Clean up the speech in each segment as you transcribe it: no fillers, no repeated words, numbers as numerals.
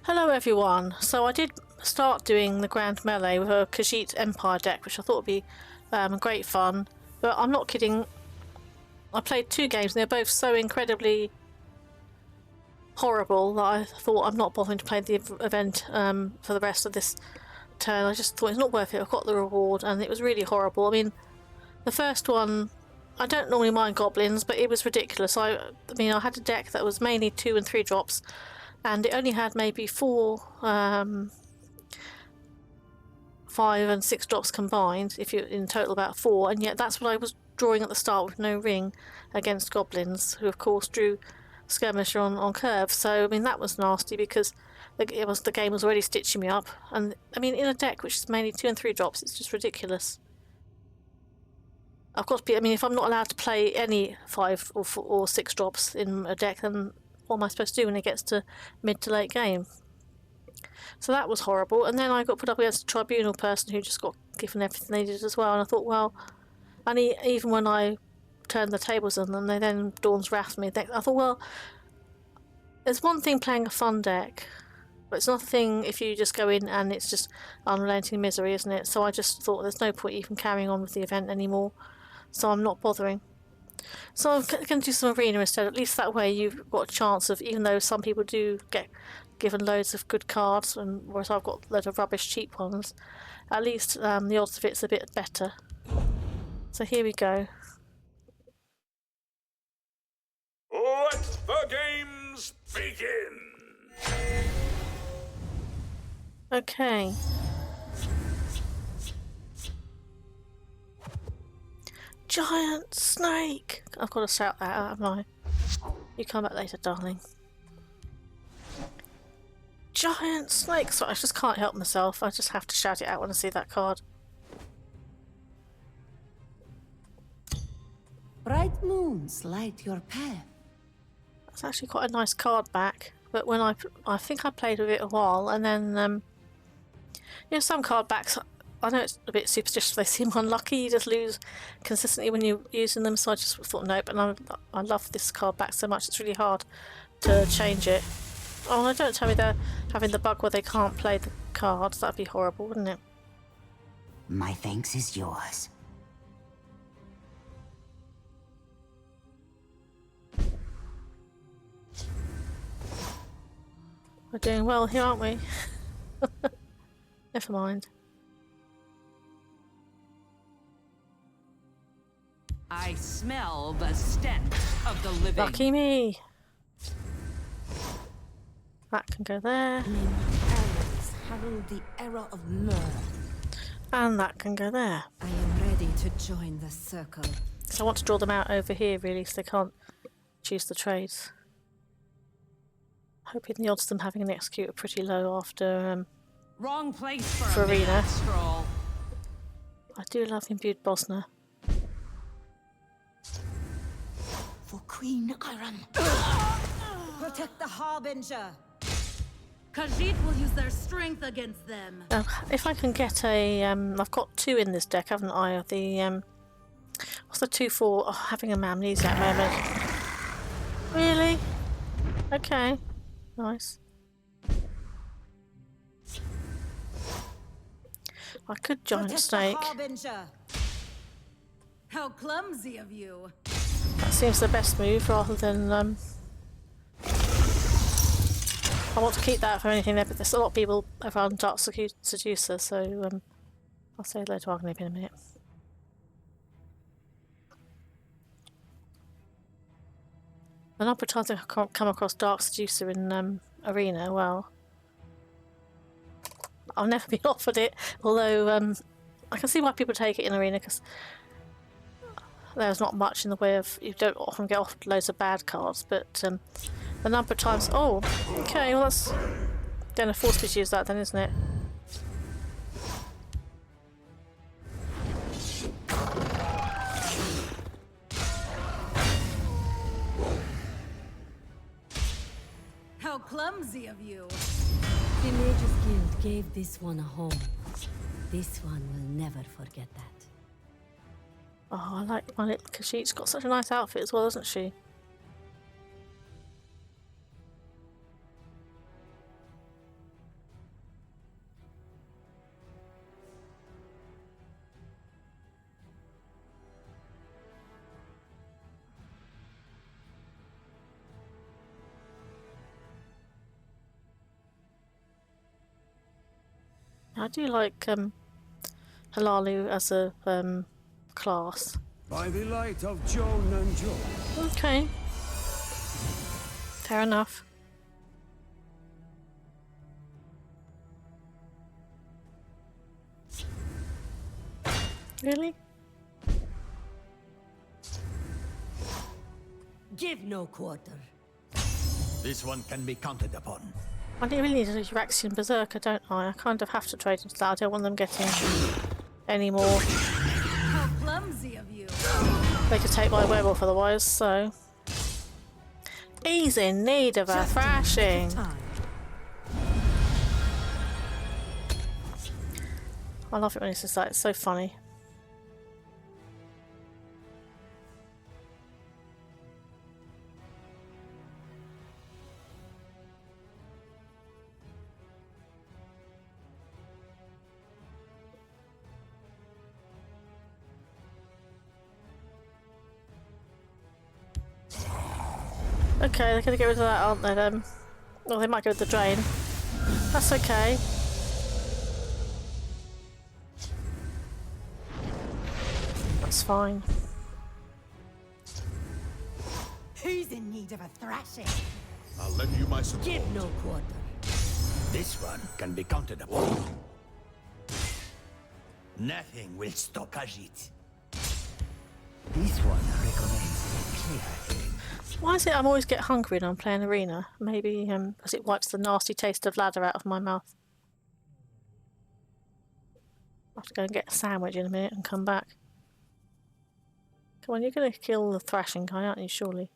Hello everyone, so I did start doing the Grand Melee with a Khajiit Empire deck, which I thought would be great fun, but I'm not kidding. I played 2 games and they're both so incredibly horrible that I thought I'm not bothering to play the event for the rest of this turn. I just thought it's not worth it. I've got the reward and it was really horrible. I mean, the first one, I don't normally mind goblins, but it was ridiculous. I mean, I had a deck that was mainly 2 and 3 drops, and it only had maybe 4, 5 and 6 drops combined, if you in total about 4, and yet that's what I was drawing at the start with no ring against goblins, who of course drew skirmisher on curve. So I mean that was nasty because the game was already stitching me up, and I mean in a deck which is mainly 2 and 3 drops, it's just ridiculous. I've got to be. I mean, if I'm not allowed to play any 5 or 4 or 6 drops in a deck, then what am I supposed to do when it gets to mid to late game? So that was horrible. And then I got put up against a Tribunal person who just got given everything they did as well. And I thought, well, and even when I turned the tables on them, they then Dawn's Wrath me. I thought, well, there's one thing playing a fun deck, but it's another thing if you just go in and it's just unrelenting misery, isn't it? So I just thought there's no point even carrying on with the event anymore. So I'm not bothering. So I'm going to do some arena instead. At least that way you've got a chance of, even though some people do get given loads of good cards, and whereas I've got loads of rubbish cheap ones, at least the odds of it's a bit better. So here we go. Let the games begin! Okay. Giant snake! I've got to shout that out, haven't I? You come back later, darling. Giant snake! Sorry, I just can't help myself. I just have to shout it out when I see that card. Bright moons light your path. That's actually quite a nice card back. But when I think I played with it a while, and then you know, some card backs, I know it's a bit superstitious, they seem unlucky, you just lose consistently when you're using them, so I just thought nope, and I love this card back so much, it's really hard to change it. Oh, no, don't tell me they're having the bug where they can't play the cards, that'd be horrible, wouldn't it? My thanks is yours. We're doing well here, aren't we? Never mind. I smell the stench of the living. Lucky me! That can go there. Arrows herald the era of myrrh. And that can go there. I am ready to join the circle. So I want to draw them out over here really, so they can't choose the trades. Hoping the odds of them having an execute are pretty low after Wrong place for a arena. midnight stroll. I do love imbued Bosna. For Queen Iron. Protect the Harbinger. Khajiit will use their strength against them. If I can get a I've got 2 in this deck, haven't I? The what's the 2 for? Oh, having a amnesia moment. Really? Okay. Nice. I could giant Protect snake. the Harbinger. How clumsy of you. That seems the best move rather than I want to keep that for anything there, but there's a lot of people around Dark Seducer, so I'll say hello to Argnib in a minute. A number of times I've come across Dark Seducer in Arena, well, I've never been offered it, although I can see why people take it in Arena, because there's not much in the way of, you don't often get offered loads of bad cards, but the number of times, oh, okay, well that's, going to force me to use that then, isn't it? How clumsy of you. The Mages Guild gave this one a home. This one will never forget that. Oh, I like my little Khajiit's got such a nice outfit as well, hasn't she? I do like Halalu as a class. By the light of Joan and Joe. Okay. Fair enough. Really? Give no quarter. This one can be counted upon. I really need a Uraxian Berserker, don't I? I kind of have to trade into that. I don't want them getting any more. How clumsy of you. They could take my werewolf otherwise, so... He's in need of a thrashing. I love it when it's just like, it's so funny. Okay, they're gonna get rid of that, aren't they then? Well, they might go with the drain. That's okay. That's fine. Who's in need of a thrashing? I'll lend you my support. Give no quarter. This one can be counted upon. Nothing will stop Khajiit. This one recommends clear things. Why is it I'm always get hungry when I'm playing Arena? Maybe because it wipes the nasty taste of ladder out of my mouth. I'll have to go and get a sandwich in a minute and come back. Come on, you're going to kill the thrashing guy, aren't you, surely?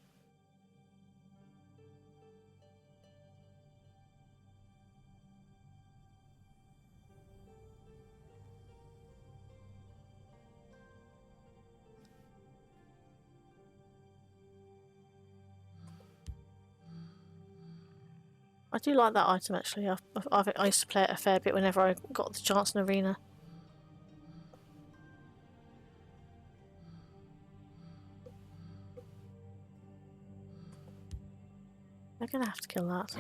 I do like that item actually. I used to play it a fair bit whenever I got the chance in Arena. They're gonna have to kill that.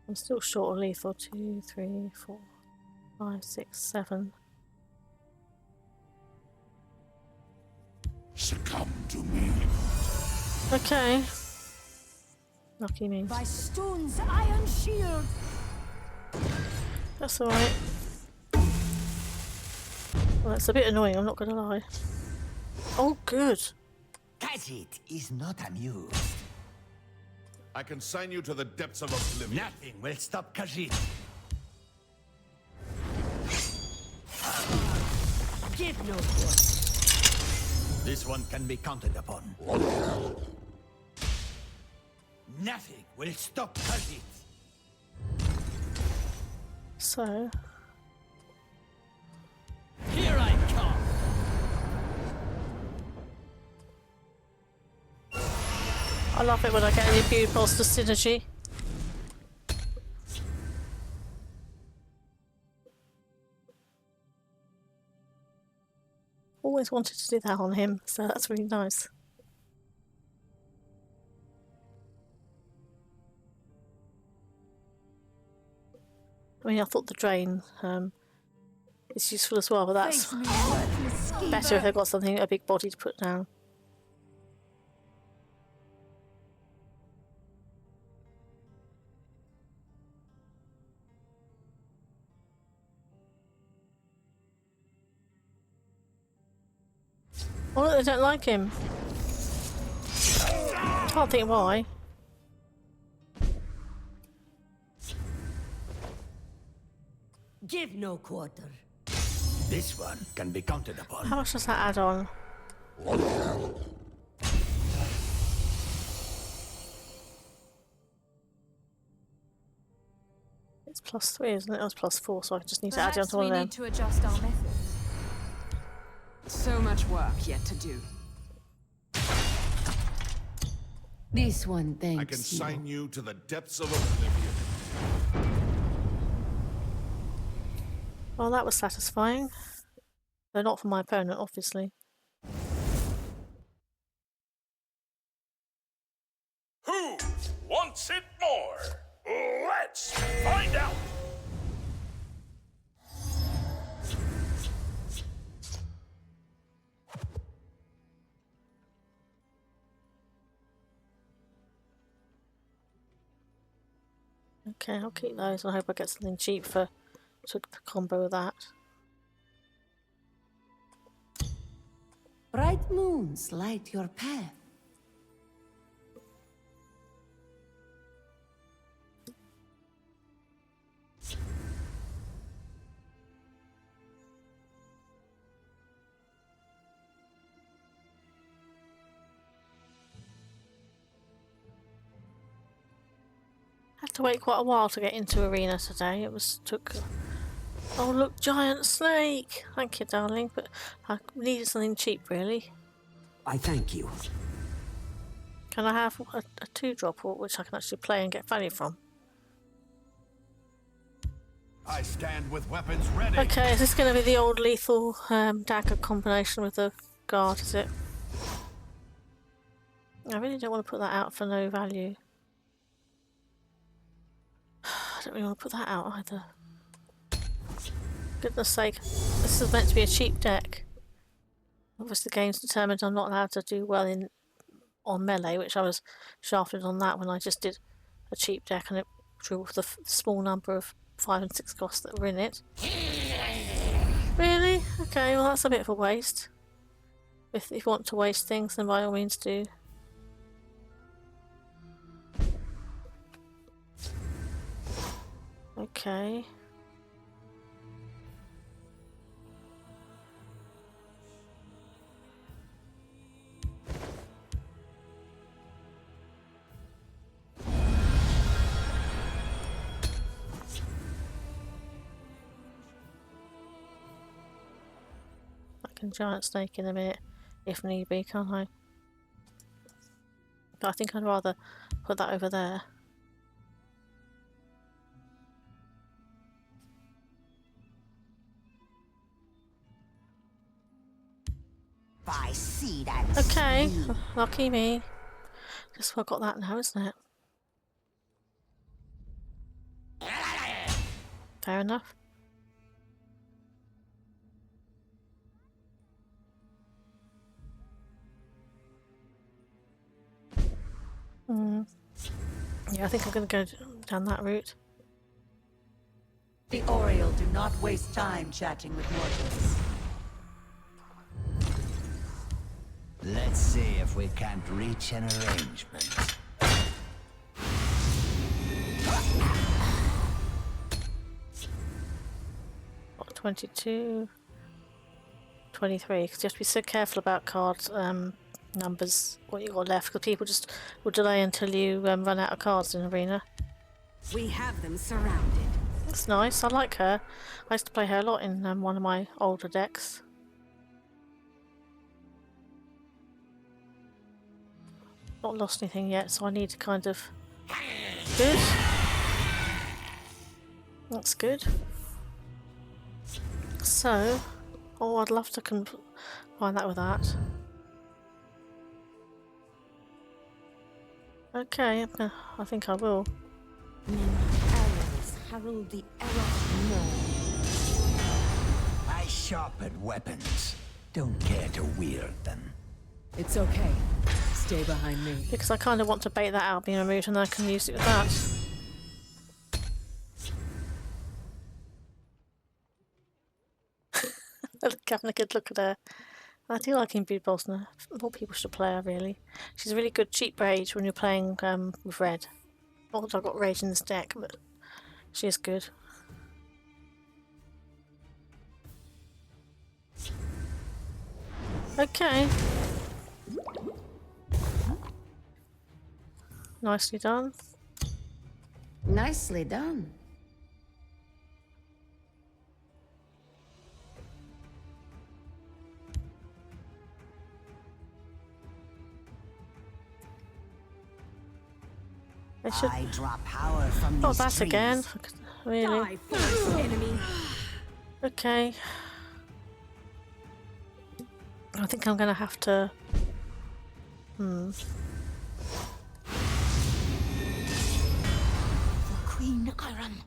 I'm still short of lethal. 2, 3, 4, 5, 6, 7. Succumb to me. Okay. Lucky me. By stone's iron shield. That's alright. Well, it's a bit annoying, I'm not gonna lie. Oh, good. Khajiit is not amused. I consign you to the depths of oblivion. Nothing will stop Khajiit. Give no quarter. This one can be counted upon. Nothing will stop Khajiit. So... Here I come. I love it when I get any imbued bolster synergy. Always wanted to do that on him, so that's really nice. I mean, I thought the drain is useful as well, but that's better if they've got something, a big body to put down. Oh look, they don't like him. Can't think why. Give no quarter. This one can be counted upon. How much does that add on? It's +3, isn't it? It was +4, so I just need to add it onto one of them. to adjust our methods. So much work yet to do. This one thanks I consign you to the depths of oblivion. Well, that was satisfying. Though not for my opponent, obviously. Who Who wants it more? Let's find out! Okay, I'll keep those. I hope I get something cheap to combo with that. Bright moons light your path. I had to wait quite a while to get into arena today. It took. Oh look, giant snake! Thank you, darling. But I needed something cheap, really. I thank you. Can I have a 2-drop, which I can actually play and get value from? I stand with weapons ready. Okay, is this going to be the old lethal dagger combination with the guard? Is it? I really don't want to put that out for no value. I don't really want to put that out either. Goodness sake, this is meant to be a cheap deck. Obviously the game's determined I'm not allowed to do well on melee, which I was shafted on that when I just did a cheap deck and it drew the small number of 5 and 6 costs that were in it. Really? Okay, well that's a bit of a waste. If you want to waste things, then by all means do. Okay. I can giant snake in a minute if need be, can't I? But I think I'd rather put that over there. I see that. Okay, lucky me. Guess I've got that now, isn't it? Fair enough. Yeah, I think I'm going to go down that route. The Oriole do not waste time chatting with mortals. Let's see if we can't reach an arrangement. 22, 23. Because you have to be so careful about cards numbers, what you got left, because people just will delay until you run out of cards in arena. We have them surrounded. That's nice. I like her. I used to play her a lot in one of my older decks. Not lost anything yet, so I need to kind of... Good. That's good. So... Oh, I'd love to combine that with that. Okay, I think I will. Arrows herald the arrow more. I sharpen weapons. Don't care to wield them. It's okay. Stay behind me. Because I kind of want to bait that out being removed and then I can use it with that. Having a good look at her. I do like Imbued Bolsner. More people should play her, really. She's a really good cheap rage when you're playing with red. Not that I've got rage in this deck, but she is good. Okay. Nicely done. Nicely done. I draw power from these Oh, that trees. again? Really? Die first, enemy. Okay. I think I'm gonna have to... iron.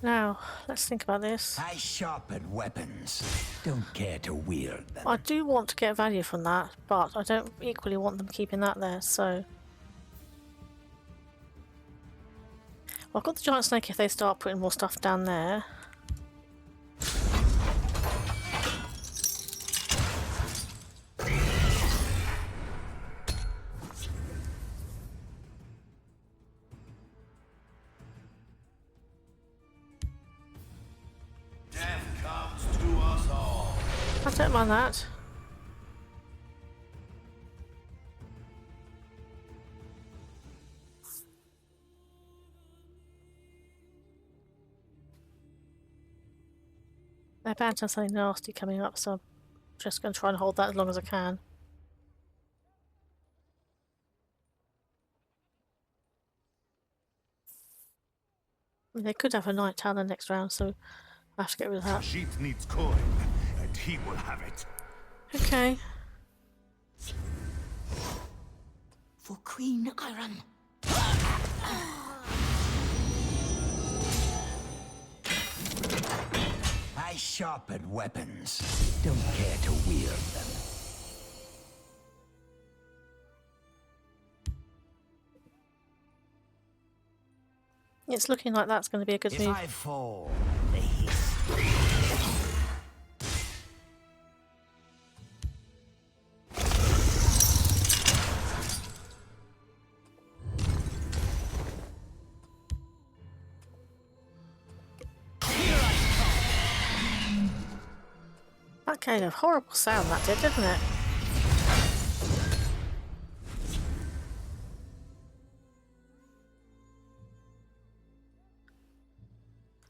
Now, let's think about this. I sharpen weapons. Don't care to wield them. I do want to get value from that, but I don't equally want them keeping that there, so... Well, I've got the giant snake if they start putting more stuff down there. Death comes to us all. I don't mind that. They're bound to have something nasty coming up, so I'm just going to try and hold that as long as I can. I mean, they could have a night town the next round, so I have to get rid of that. Khajiit needs coin, and he will have it. Okay. For Queen Iron. I sharpen weapons. Don't care to wield them. It's looking like that's going to be a good If move. I fall, they hiss. That kind of horrible sound that did, didn't it?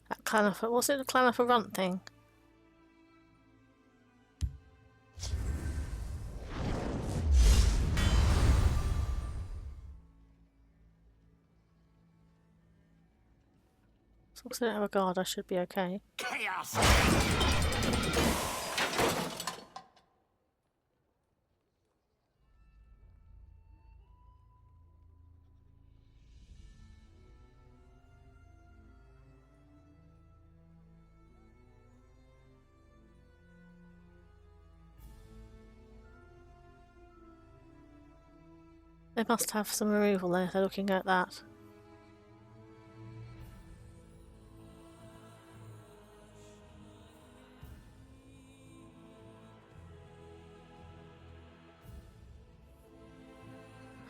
That clan of, was it the clan of a runt thing? As long as I don't have a guard, I should be okay. Chaos! They must have some removal there if they're looking at that.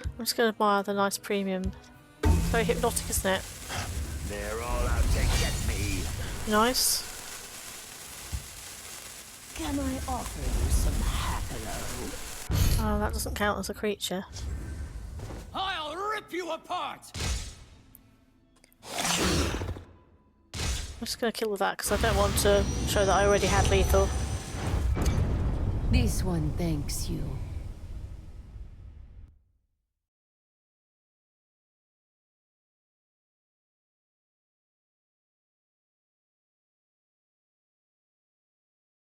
I'm just going to admire the nice premium. Very hypnotic, isn't it? They're all out to get me. Nice. Can I offer you some happilo? Oh, that doesn't count as a creature. I'll rip you apart! I'm just going to kill with that because I don't want to show that I already had lethal. This one thanks you.